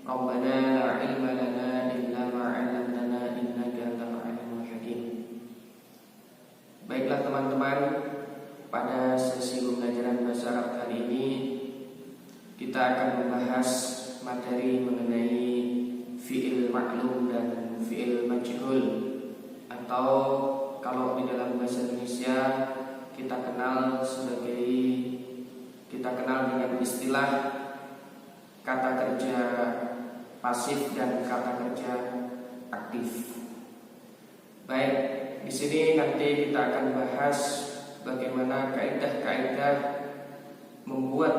Rabbana la ilma lana illa ma 'allamtana innaka antal alimul hakim. Baiklah teman-teman, pada sesi pembelajaran bahasa Arab kali ini kita akan membahas materi mengenai fi'il ma'lum dan fi'il majhul, atau kalau di dalam bahasa Indonesia kita kenal dengan istilah kata kerja pasif dan kata kerja aktif. Baik, di sini nanti kita akan bahas bagaimana kaidah-kaidah membuat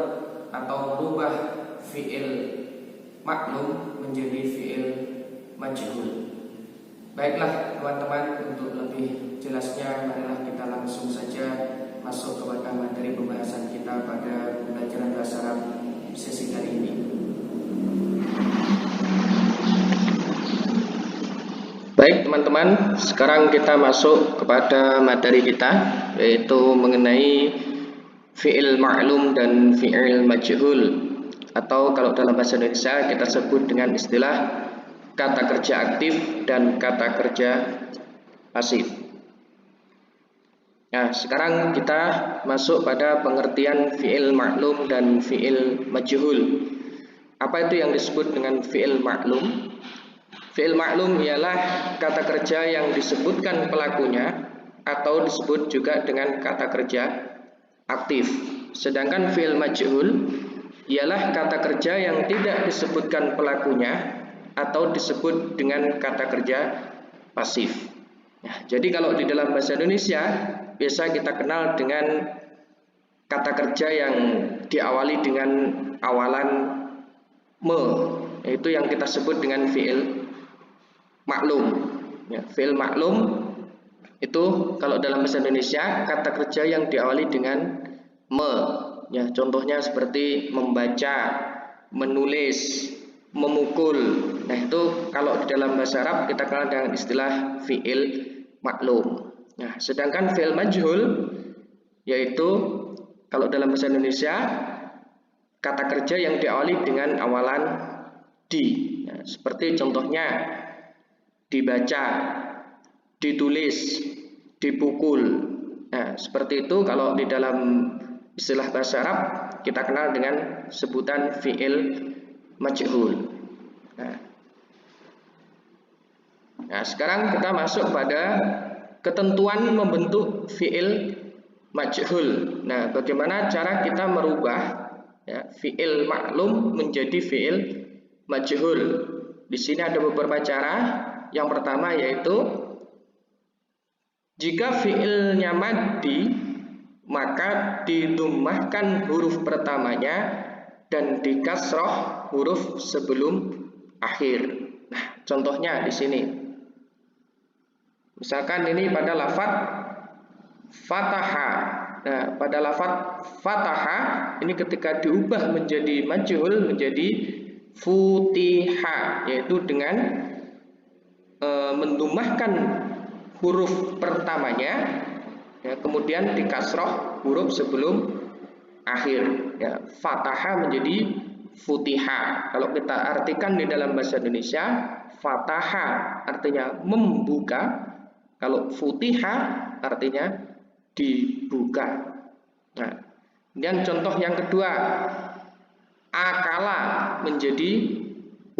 atau merubah fi'il maklum menjadi fi'il majhul. Baiklah teman-teman, untuk lebih jelasnya marilah kita langsung saja masuk kepada materi pembahasan kita pada pembelajaran bahasa Arab sesi kali ini. Baik teman-teman, sekarang kita masuk kepada materi kita, yaitu mengenai fi'il ma'lum dan fi'il majhul, atau kalau dalam bahasa Indonesia kita sebut dengan istilah kata kerja aktif dan kata kerja pasif. Nah, sekarang kita masuk pada pengertian fi'il ma'lum dan fi'il majhul. Apa itu yang disebut dengan fi'il ma'lum? Fi'il ma'lum ialah kata kerja yang disebutkan pelakunya atau disebut juga dengan kata kerja aktif. Sedangkan fi'il majhul ialah kata kerja yang tidak disebutkan pelakunya atau disebut dengan kata kerja pasif. Nah, jadi kalau di dalam bahasa Indonesia biasa kita kenal dengan kata kerja yang diawali dengan awalan me, yaitu yang kita sebut dengan fi'il maklum. Ya, fi'il maklum itu kalau dalam bahasa Indonesia kata kerja yang diawali dengan me. Ya, contohnya seperti membaca, menulis, memukul. Nah, itu kalau di dalam bahasa Arab kita kenal dengan istilah fi'il maklum. Nah, sedangkan fi'il majhul yaitu kalau dalam bahasa Indonesia kata kerja yang diawali dengan awalan di. Nah, seperti contohnya dibaca, ditulis, dipukul. Nah, seperti itu kalau di dalam istilah bahasa Arab kita kenal dengan sebutan fi'il majhul. Nah, sekarang kita masuk pada ketentuan membentuk fi'il majhul. Nah, bagaimana cara kita merubah fi'il maklum menjadi fi'il majhul? Di sini ada beberapa cara. Yang pertama yaitu jika fi'ilnya maddi, maka didummahkan huruf pertamanya dan dikasroh huruf sebelum akhir. Nah, contohnya di sini. Misalkan ini pada lafadz fataha. Nah, pada lafadz fataha ini ketika diubah menjadi majhul menjadi futiha, yaitu dengan mendumahkan huruf pertamanya kemudian dikasroh huruf sebelum akhir. Ya, fataha menjadi futiha. Kalau kita artikan di dalam bahasa Indonesia, fataha artinya membuka, kalau futiha artinya dibuka. Nah, kemudian contoh yang kedua, akala menjadi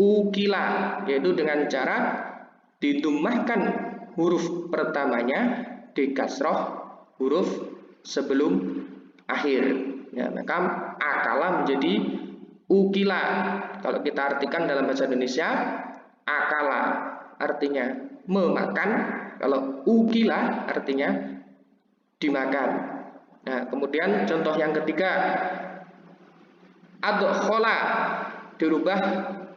ukila, yaitu dengan cara didummahkan huruf pertamanya, dikasroh huruf sebelum akhir. Ya, maka akala menjadi ukila. Kalau kita artikan dalam bahasa Indonesia, akala artinya memakan, kalau ukila artinya dimakan. Nah, kemudian contoh yang ketiga, adkhala dirubah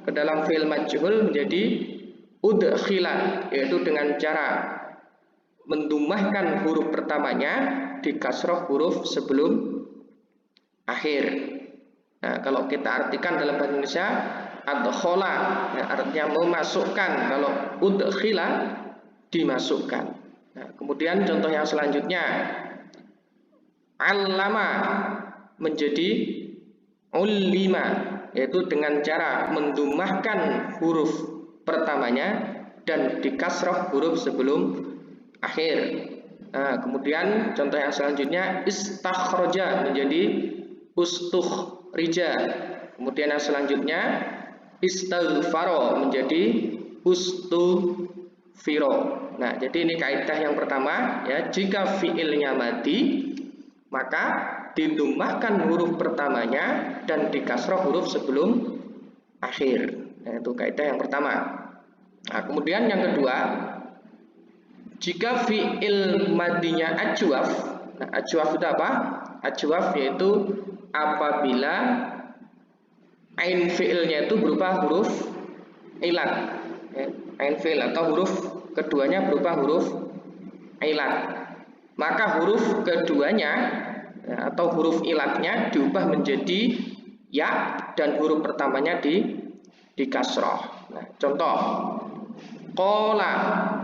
ke dalam fi'il majhul menjadi udkhila, yaitu dengan cara mendumahkan huruf pertamanya, dikasroh huruf sebelum akhir. Nah, kalau kita artikan dalam bahasa Indonesia, adkhala artinya memasukkan, kalau udkhila dimasukkan. Nah, kemudian contoh yang selanjutnya, allama menjadi ullima, yaitu dengan cara mendumahkan huruf pertamanya dan dikasroh huruf sebelum akhir. Nah, kemudian contoh yang selanjutnya istakhroja menjadi ustukhrija. Kemudian yang selanjutnya istaghfaro menjadi ustufiro. Nah, jadi ini kaidah yang pertama ya, jika fiilnya madi maka didumahkan huruf pertamanya dan dikasroh huruf sebelum akhir. Nah, itu kaidah yang pertama. Nah, kemudian yang kedua, jika fiil madinya ajwaf. Nah, ajwaf itu apa? Ajwaf yaitu apabila ain fiilnya itu berupa huruf ilat. Ya, ain fiil atau huruf keduanya berupa huruf ilat. Maka huruf keduanya ya, atau huruf ilatnya diubah menjadi ya dan huruf pertamanya di kasroh. Nah, contoh qala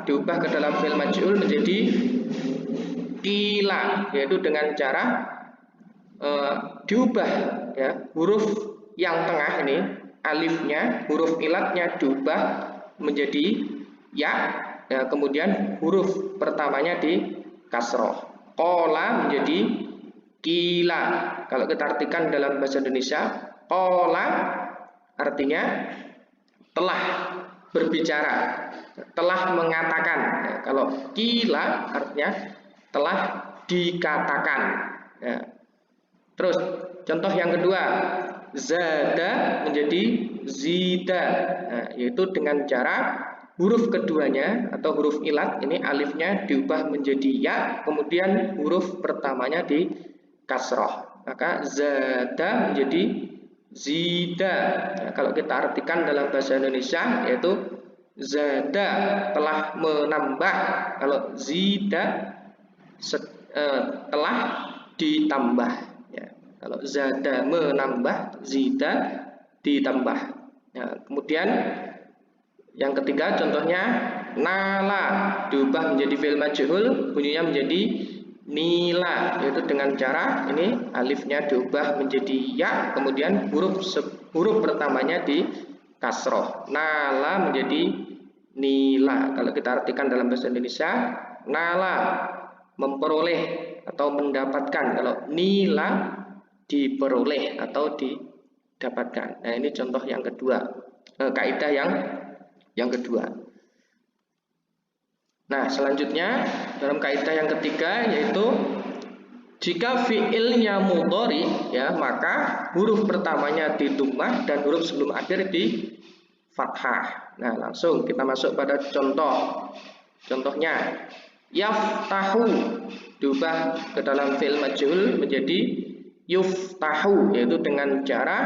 diubah ke dalam fi'il maj'ul menjadi qila, yaitu dengan cara diubah ya, huruf yang tengah ini alifnya, huruf ilatnya diubah menjadi ya, ya kemudian huruf pertamanya di kasroh. Qala menjadi qila. Kalau kita artikan dalam bahasa Indonesia, qala artinya telah berbicara, telah mengatakan. Ya, kalau qila artinya telah dikatakan. Ya. Terus contoh yang kedua, zada menjadi zida, nah, yaitu dengan cara huruf keduanya atau huruf ilat ini alifnya diubah menjadi ya, kemudian huruf pertamanya di kasroh, maka zada menjadi zida. Nah, kalau kita artikan dalam bahasa Indonesia yaitu zada telah menambah, kalau zida telah ditambah. Ya, kalau zada menambah, zida ditambah. Ya, kemudian yang ketiga contohnya nala diubah menjadi fi'il majhul, bunyinya menjadi nila, yaitu dengan cara ini alifnya diubah menjadi ya, kemudian huruf pertamanya di kasroh. Nala menjadi nila. Kalau kita artikan dalam bahasa Indonesia, nala memperoleh atau mendapatkan, kalau nila diperoleh atau didapatkan. Nah, ini contoh yang kedua, kaidah yang kedua. Nah, selanjutnya dalam kaidah yang ketiga yaitu jika fiilnya mudhari ya, maka huruf pertamanya di dhammah dan huruf sebelum akhir di fathah. Nah, langsung kita masuk pada contoh. Contohnya yaftahu diubah ke dalam fi'il majhul menjadi yuftahu, yaitu dengan cara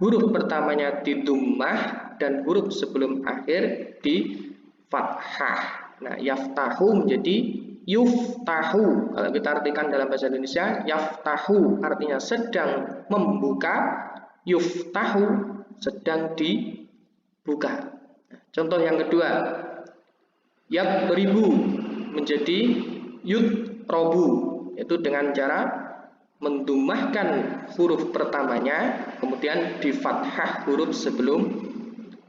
huruf pertamanya di dhammah dan huruf sebelum akhir di fathah. Nah, yaftahu menjadi yuftahu. Kalau kita artikan dalam bahasa Indonesia, yaftahu artinya sedang membuka, yuftahu sedang dibuka. Contoh yang kedua, yadribu menjadi yudrobu, yaitu dengan cara mendumahkan huruf pertamanya kemudian di fathah huruf sebelum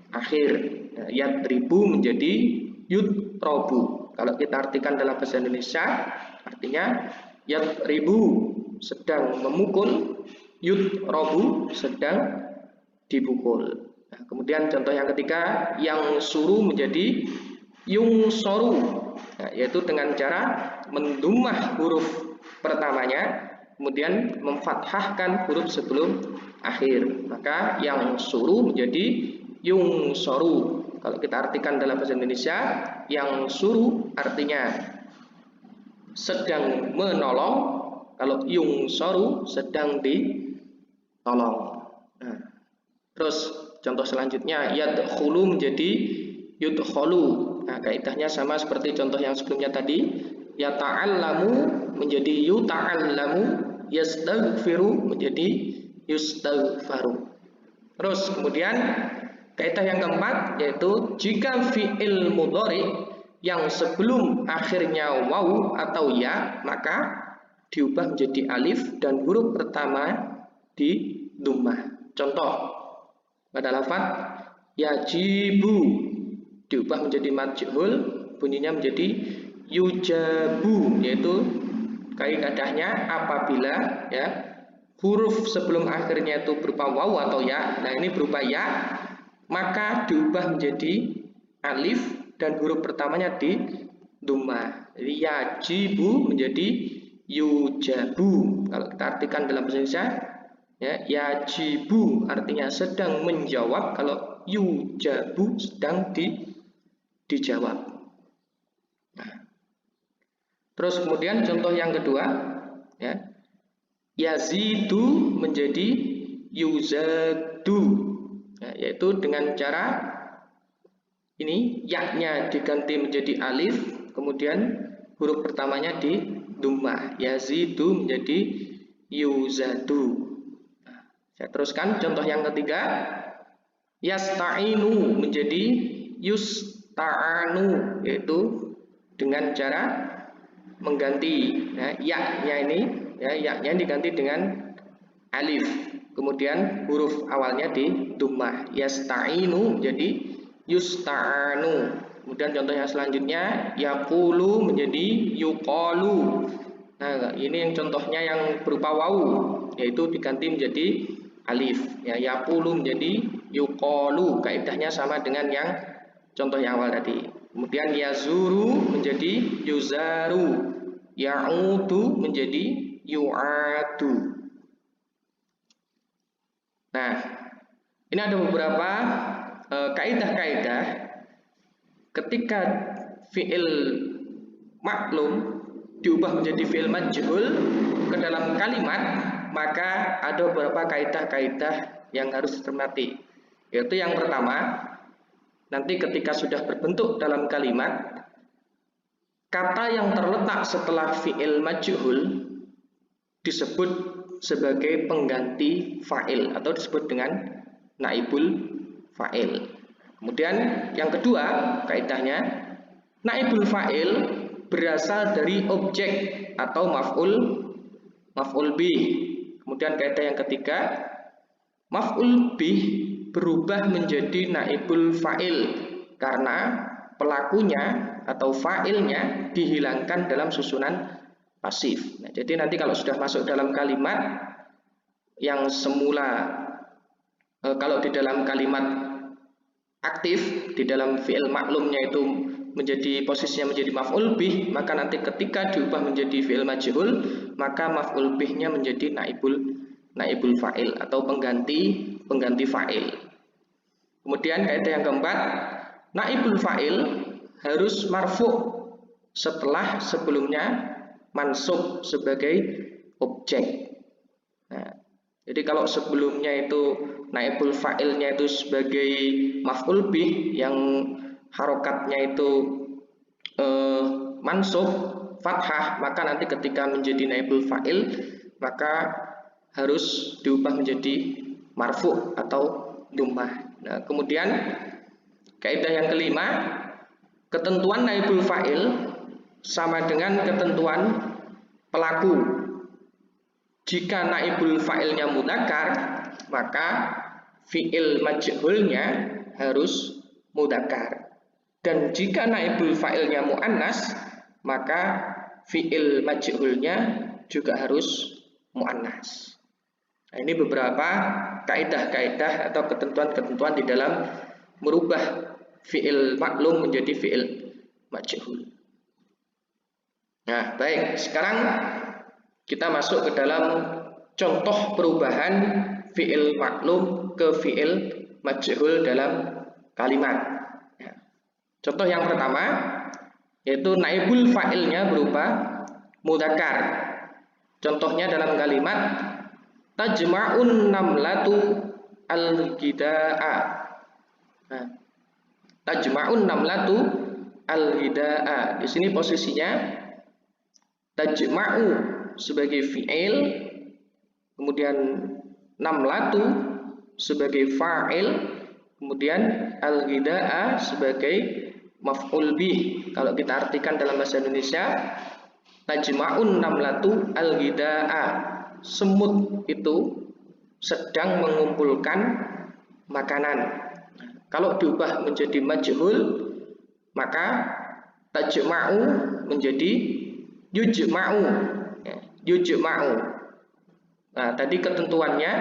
akhir. Yadribu menjadi yudrobu. Kalau kita artikan dalam bahasa Indonesia artinya yadribu sedang memukul, yudrobu sedang dipukul. Nah, kemudian contoh yang ketiga, yang suruh menjadi yungsoru, nah, yaitu dengan cara mendumah huruf pertamanya kemudian memfathahkan huruf sebelum akhir, maka yang suruh menjadi yungsoru. Kalau kita artikan dalam bahasa Indonesia, yang suruh artinya sedang menolong, kalau yungsoru sedang ditolong. Nah, terus contoh selanjutnya yadkhulu menjadi yudkhulu. Nah, kaidahnya sama seperti contoh yang sebelumnya tadi. Yata'allamu menjadi yuta'allamu, yastaghfiru menjadi yustaghfaru. Terus kemudian kaidah yang keempat yaitu jika fi'il mudhari yang sebelum akhirnya waw atau ya, maka diubah menjadi alif dan huruf pertama di dhammah. Contoh pada lafaz yajibu diubah menjadi majhul, bunyinya menjadi yujabu, yaitu kaidahnya apabila ya huruf sebelum akhirnya itu berupa waw atau ya, nah ini berupa ya, maka diubah menjadi alif dan huruf pertamanya di dhammah. Jadi yajibu menjadi yujabu. Kalau kita artikan dalam bahasa Indonesia, ya, yajibu artinya sedang menjawab, kalau yujabu sedang dijawab. Nah, terus kemudian contoh yang kedua, ya, yazidu menjadi yuzadu, ya, yaitu dengan cara ini yaknya diganti menjadi alif, kemudian huruf pertamanya di dhammah. Yazidu menjadi yuzadu. Nah, saya teruskan contoh yang ketiga, yasta'inu menjadi yusta'anu, yaitu dengan cara mengganti yaknya ini, ya, yaknya diganti dengan alif, kemudian huruf awalnya di dhammah. Yasta'inu menjadi yusta'anu. Kemudian contoh yang selanjutnya, yaqulu menjadi yuqalu. Nah, ini yang contohnya yang berupa waw, yaitu diganti menjadi alif. Ya, yaqulu menjadi yuqalu. Kaidahnya sama dengan yang contoh yang awal tadi. Kemudian yazuru menjadi yuzaru. Ya'udu menjadi yu'adu. Nah, ini ada beberapa kaidah-kaidah ketika fi'il maklum diubah menjadi fi'il majhul ke dalam kalimat, maka ada beberapa kaidah-kaidah yang harus dicermati. Yaitu yang pertama, nanti ketika sudah berbentuk dalam kalimat, kata yang terletak setelah fi'il majhul disebut sebagai pengganti fa'il atau disebut dengan naibul fa'il. Kemudian yang kedua kaidahnya, naibul fa'il berasal dari objek atau maf'ul bih. Kemudian kaidah yang ketiga, maf'ul bih berubah menjadi naibul fa'il karena pelakunya atau fa'ilnya dihilangkan dalam susunan pasif. Nah, jadi nanti kalau sudah masuk dalam kalimat yang semula kalau di dalam kalimat aktif, di dalam fi'il maklumnya itu menjadi posisinya menjadi maf'ul bih, maka nanti ketika diubah menjadi fi'il majhul, maka maf'ul bihnya menjadi naibul fa'il atau pengganti fa'il. Kemudian kaidah yang keempat, naibul fa'il harus marfu' setelah sebelumnya mansub sebagai objek. Nah, jadi kalau sebelumnya itu naibul fa'ilnya itu sebagai maf'ul bih yang harokatnya itu mansub fathah, maka nanti ketika menjadi naibul fa'il maka harus diubah menjadi marfu' atau dhammah. Nah, kemudian kaidah yang kelima, ketentuan naibul fa'il sama dengan ketentuan pelaku. Jika naibul fa'ilnya mudzakkar, maka fi'il majhulnya harus mudzakkar. Dan jika naibul fa'ilnya muannas, maka fi'il majhulnya juga harus muannas. Nah, ini beberapa kaidah-kaidah atau ketentuan-ketentuan di dalam merubah fi'il maklum menjadi fi'il majhul. Nah, baik, sekarang kita masuk ke dalam contoh perubahan fi'il maklum ke fi'il majhul dalam kalimat. Contoh yang pertama yaitu naibul fa'ilnya berupa mudzakkar. Contohnya dalam kalimat tajma'un namlatu al-hida'a. Nah, tajma'un namlatu al-hida'a. Di sini posisinya tajma'u sebagai fi'il, kemudian namlatu sebagai fa'il, kemudian al-hida'a sebagai maf'ul bih. Kalau kita artikan dalam bahasa Indonesia, tajma'un namlatu al-hida'a, semut itu sedang mengumpulkan makanan. Kalau diubah menjadi majhul, maka tajma'u menjadi yujma'u. Yujma'u. Nah, tadi ketentuannya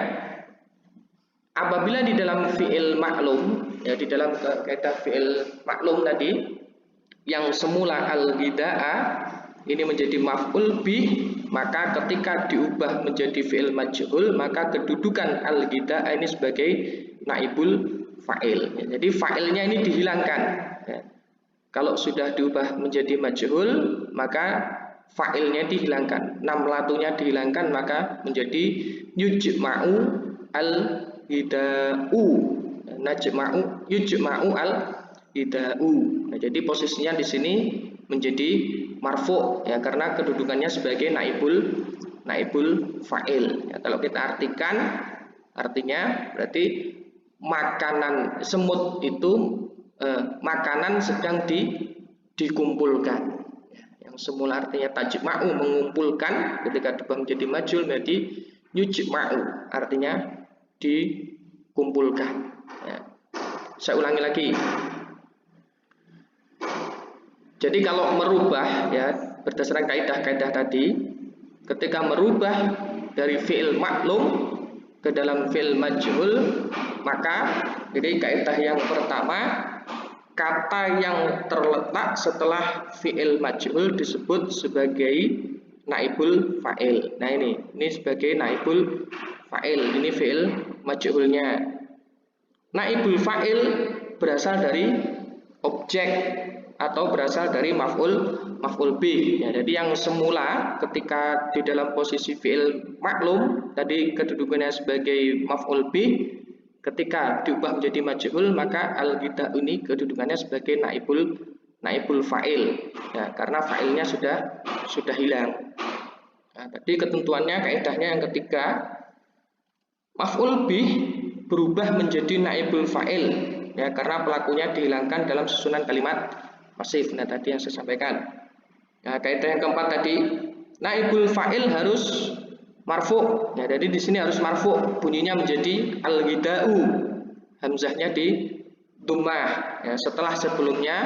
apabila di dalam fi'il maklum, ya di dalam kaidah fi'il maklum tadi yang semula al-ghida'a ini menjadi maf'ul bih, maka ketika diubah menjadi fi'il majhul, maka kedudukan al-ghida'a ini sebagai naibul fa'il. Ya, jadi fa'ilnya ini dihilangkan. Ya. Kalau sudah diubah menjadi majhul, maka fa'ilnya dihilangkan, namlatunya dihilangkan, maka menjadi yujma'u al-ghida'u. Najma'u yujma'u al-ghida'u. Nah, jadi posisinya di sini menjadi marfu, ya, karena kedudukannya sebagai naibul fa'il. Ya, kalau kita artikan, artinya berarti makanan semut itu makanan sedang dikumpulkan. Yang semula artinya tajma'u mengumpulkan, ketika diubah menjadi majhul menjadi yujma'u, artinya dikumpulkan. Ya. Saya ulangi lagi. Jadi kalau merubah, ya, berdasarkan kaidah-kaidah tadi, ketika merubah dari fi'il maklum ke dalam fi'il majhul, maka jadi kaidah yang pertama, kata yang terletak setelah fi'il majhul disebut sebagai naibul fa'il. Nah, ini sebagai naibul fa'il, ini fi'il majhulnya. Naibul fa'il berasal dari objek atau berasal dari maf'ul bih. Ya, jadi yang semula ketika di dalam posisi fi'il maklum tadi kedudukannya sebagai maf'ul bih, ketika diubah menjadi majhul, maka al-ghida'u ini kedudukannya sebagai naibul fa'il. Ya, karena fa'ilnya sudah hilang. Nah, tadi ketentuannya, kaidahnya yang ketiga, maf'ul bih berubah menjadi naibul fa'il, ya, karena pelakunya dihilangkan dalam susunan kalimat pasif. Nah, tadi yang saya sampaikan. Nah, kaidah yang keempat tadi, naibul fa'il harus marfu. Ya, jadi di sini harus marfu, bunyinya menjadi al-ghida'u. Hamzahnya di dhammah. Ya, setelah sebelumnya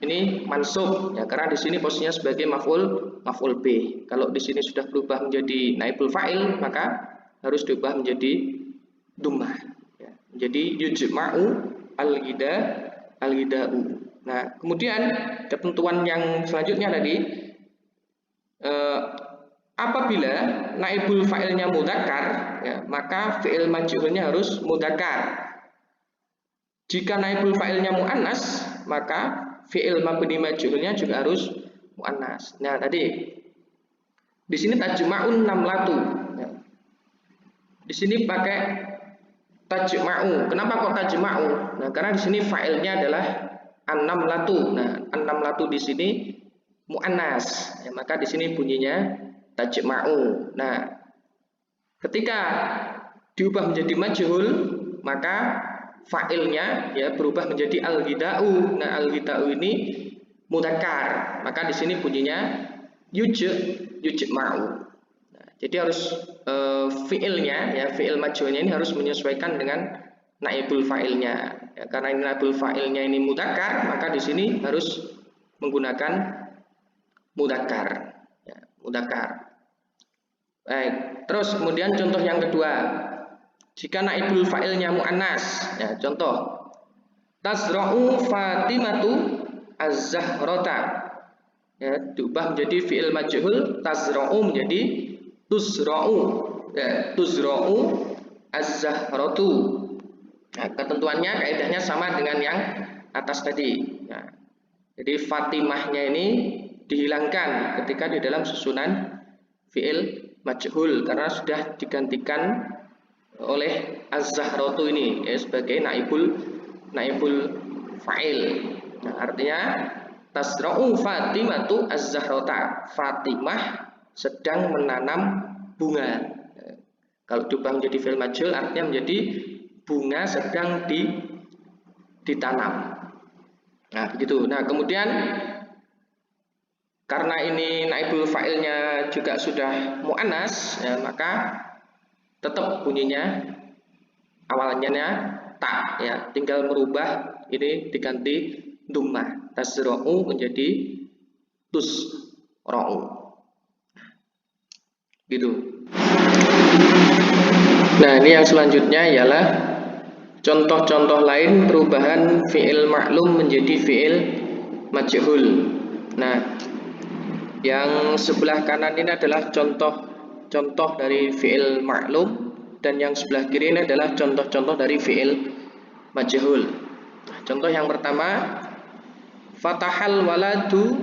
ini mansub. Ya, karena di sini posisinya sebagai maf'ul bih. Kalau di sini sudah berubah menjadi naibul fa'il, maka harus diubah menjadi dhammah. Ya, menjadi yujma'u al-ghida'u. Nah, kemudian ketentuan yang selanjutnya tadi, apabila naibul fa'ilnya mudzakkar, ya, maka fi'il majhulnya harus mudzakkar. Jika naibul fa'ilnya muannas, maka fi'il mabni majhulnya juga harus muannas. Nah, tadi di sini tajma'un namlatu. Ya. Di sini pakai tajma'u. Kenapa kok tajma'u? Nah, karena di sini fa'ilnya adalah an-namlatu. Nah, an-namlatu di sini muannas. Ya, maka di sini bunyinya tajma'u. Nah, ketika diubah menjadi majhul, maka fa'ilnya, ya, berubah menjadi al-ghida'u. Nah, al-ghida'u ini mudzakkar. Maka di sini bunyinya yujma'u. Nah, jadi harus fi'ilnya, ya, fi'il majhulnya ini harus menyesuaikan dengan naibul fa'ilnya. Ya, karena ini naibul fa'ilnya ini mudzakkar, maka di sini harus menggunakan mudzakkar. Ya, mudzakkar. Baik, terus kemudian contoh yang kedua, jika naibul fa'ilnya muannas, ya, contoh tazra'u Fatimatu az-zahrata. Ya, diubah menjadi fi'il majhul, tazra'u menjadi tuzra'u. Ya, tuzra'u az-zahratu. Nah, ketentuannya, kaidahnya sama dengan yang atas tadi. Nah, jadi Fatimahnya ini dihilangkan ketika di dalam susunan fi'il majhul karena sudah digantikan oleh az-zahratu ini, ya, sebagai naibul fa'il. Nah, artinya tasra'u Fatimatu az-zahrata. Fatimah sedang menanam bunga. Kalau diubah menjadi fi'il majhul artinya menjadi bunga sedang ditanam. Nah, begitu. Nah, kemudian karena ini naibul fa'ilnya juga sudah muannas, ya, maka tetap bunyinya awalnya ta, ya, tinggal merubah ini diganti dhammah. Tazra'u menjadi tusra'u. Gitu. Nah, ini yang selanjutnya ialah contoh-contoh lain perubahan fi'il ma'lum menjadi fi'il majhul. Nah, yang sebelah kanan ini adalah contoh dari fi'il ma'lum, dan yang sebelah kiri ini adalah contoh-contoh dari fi'il majhul. Contoh yang pertama, fatahal waladu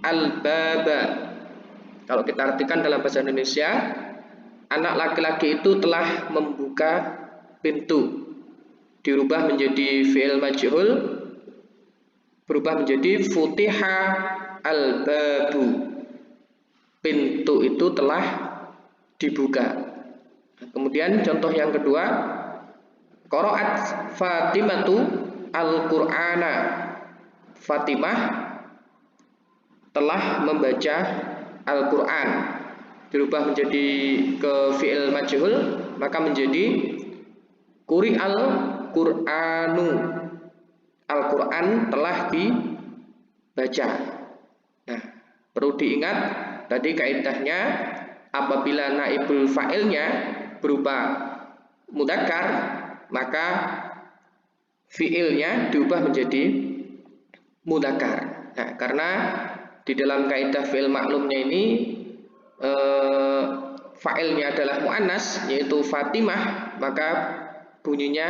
al-baba. Kalau kita artikan dalam bahasa Indonesia, anak laki-laki itu telah membuka pintu. Dirubah menjadi fi'il majhul, berubah menjadi futiha al-babu. Pintu itu telah dibuka. Kemudian contoh yang kedua, qara'at Fatimatu al-Qur'ana. Fatimah telah membaca Al-Qur'an. Dirubah menjadi ke fi'il majhul, maka menjadi quri'al Qur'anu. Al-Qur'an telah dibaca. Nah, perlu diingat tadi kaidahnya, apabila naibul fa'ilnya berupa mudzakkar, maka fi'ilnya diubah menjadi mudzakkar. Nah, karena di dalam kaidah fi'il maklumnya ini fa'ilnya adalah muannas, yaitu Fatimah, maka bunyinya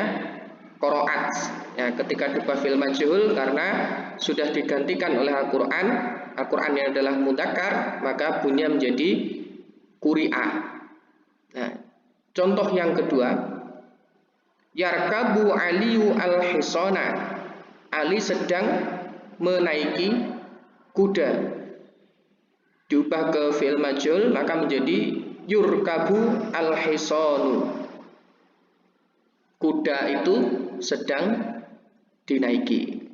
qaraat. Ya, ketika diubah fi'il majhul karena sudah digantikan oleh Al-Qur'an, Al-Qur'annya adalah mudzakkar, maka bunyinya menjadi quri'a. Nah, contoh yang kedua, yarkabu Aliyu al-hisana. Ali sedang menaiki kuda. Diubah ke fi'il majhul, maka menjadi yurkabu al-hisanu. Kuda itu sedang dinaiki.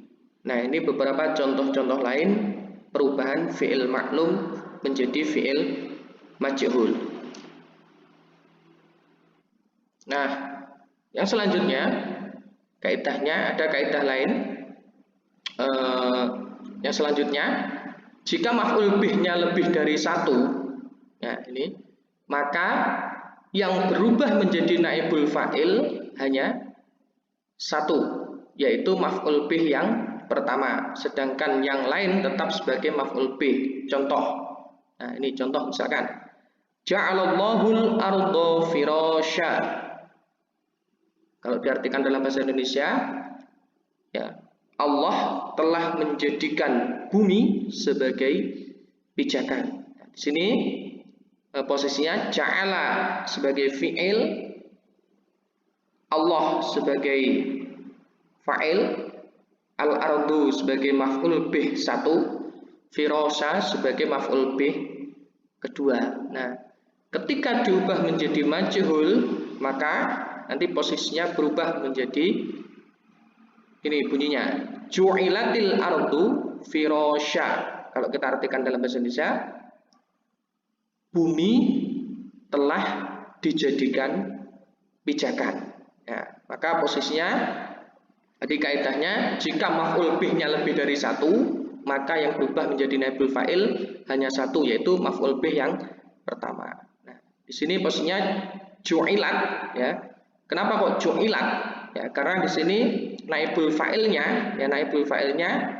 Nah, ini beberapa contoh-contoh lain perubahan fi'il maklum menjadi fi'il majhul. Nah, yang selanjutnya kaidahnya ada kaidah lain. Yang selanjutnya, jika maf'ul bihnya lebih dari satu, ya ini, maka yang berubah menjadi naibul fa'il hanya satu, yaitu maf'ul bih yang pertama, sedangkan yang lain tetap sebagai maf'ul bih. Contoh, nah ini contoh misalkan, ja'alallahul arda firasya. Kalau diartikan dalam bahasa Indonesia, ya, Allah telah menjadikan bumi sebagai pijakan. Di sini posisinya ja'ala sebagai fi'il, Allah sebagai fa'il, al-ardu sebagai maf'ul bih satu, firasya sebagai maf'ul bih kedua. Nah, ketika diubah menjadi majhul, maka nanti posisinya berubah menjadi ini bunyinya, ju'ilatil ardu firasya. Kalau kita artikan dalam bahasa Indonesia, bumi telah dijadikan pijakan. Ya, maka posisinya tadi kaidahnya, jika maf'ul bihnya lebih dari satu, maka yang berubah menjadi naibul fa'il hanya satu, yaitu maf'ul bih yang pertama. Nah, di sini posisinya ju'ilat, ya. Kenapa kok ju'ilat? Ya, karena di sini naibul fa'ilnya, ya, naibul fa'ilnya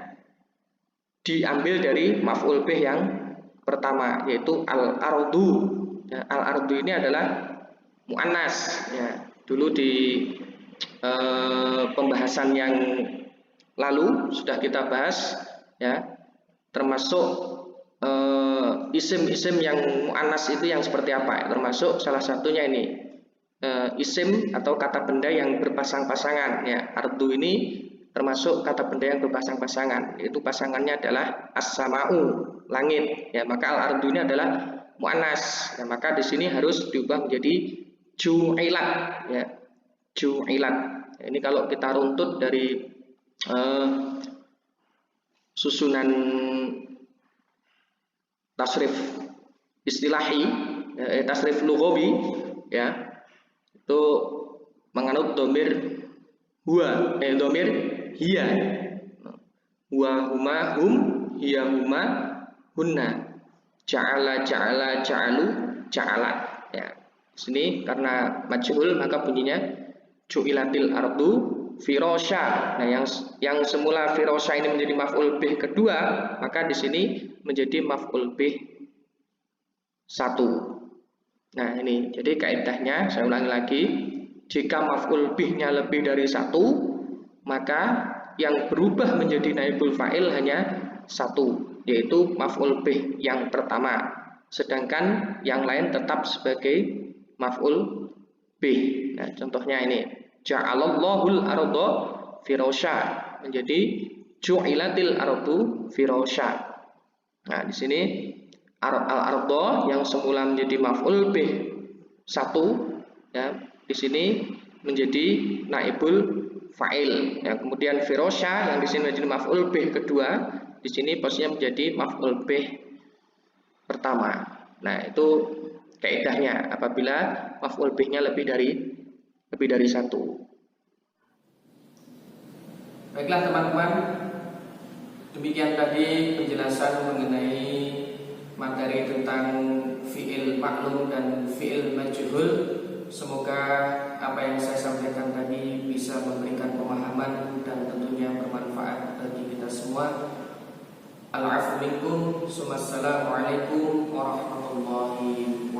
diambil dari maf'ul bih yang pertama, yaitu al-ardu. Ya, al-ardu ini adalah muannas. Ya, dulu di pembahasan yang lalu sudah kita bahas, ya, termasuk isim-isim yang muannas itu yang seperti apa, termasuk salah satunya ini isim atau kata benda yang berpasang-pasangan. Ya, ardu ini termasuk kata benda yang berpasang-pasangan, yaitu pasangannya adalah as-sama'u, langit. Ya, maka al-ardu ini adalah muannas. Ya, maka di sini harus diubah menjadi ju'ilat. Ya, ju'ilat. Ya, ini kalau kita runtut dari susunan tasrif istilahi, tasrif lughawi, ya, itu menganut dhamir huwa, dhamir hiya. Huwa huma hum, hiya huma hunna. Ja'ala ja'ala ja'alu ja'ala. Ya. Di sini karena majhul maka bunyinya ju'ilatil ardu firasya. Nah, yang semula firasya ini menjadi maf'ul bih kedua, maka di sini menjadi maf'ul bih satu. Nah, ini jadi kaidahnya saya ulangi lagi, jika maf'ul bihnya lebih dari satu, maka yang berubah menjadi naibul fa'il hanya satu, yaitu maf'ul bih yang pertama, sedangkan yang lain tetap sebagai maf'ul bih. Nah, contohnya ini, ja'alallahul arda firasya menjadi ju'ilatil ardu firasya. Nah, di sini al-arda yang semula menjadi maf'ul bih satu, ya, di sini menjadi naibul fa'il. Ya, kemudian firasya yang di sini menjadi maf'ul bih kedua, di sini posisinya menjadi maf'ul bih pertama. Nah, itu kaidahnya apabila maf'ul bihnya lebih dari satu. Baiklah teman-teman, demikian tadi penjelasan mengenai materi tentang fi'il maklum dan fi'il majhul. Semoga apa yang saya sampaikan tadi bisa memberikan pemahaman dan tentunya bermanfaat bagi kita semua. Al-'afwu minkum. Assalamualaikum warahmatullahi wabarakatuh.